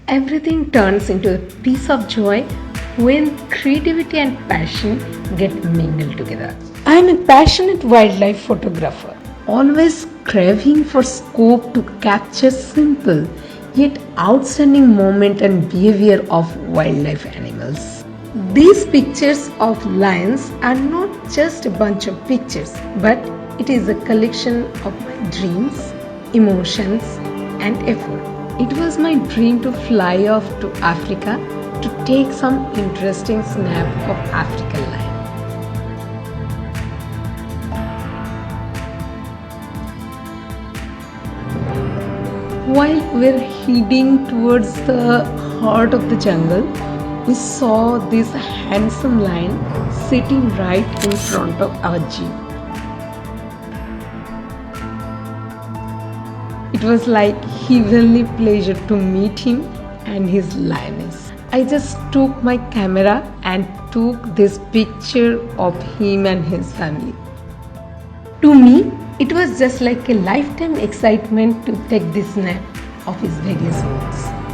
Everything turns into a piece of joy when creativity and passion get mingled together. I am a passionate wildlife photographer, always craving for scope to capture simple yet outstanding moment and behavior of wildlife animals. These pictures of lions are not just a bunch of pictures, but it is a collection of my dreams, emotions, and effort. It was my dream to fly off to Africa to take some interesting snap of African lion. While we were heading towards the heart of the jungle, we saw this handsome lion sitting right in front of our jeep. It was like heavenly pleasure to meet him and his lioness. I just took my camera and took this picture of him and his family. To me, it was just like a lifetime excitement to take this snap of his various moods.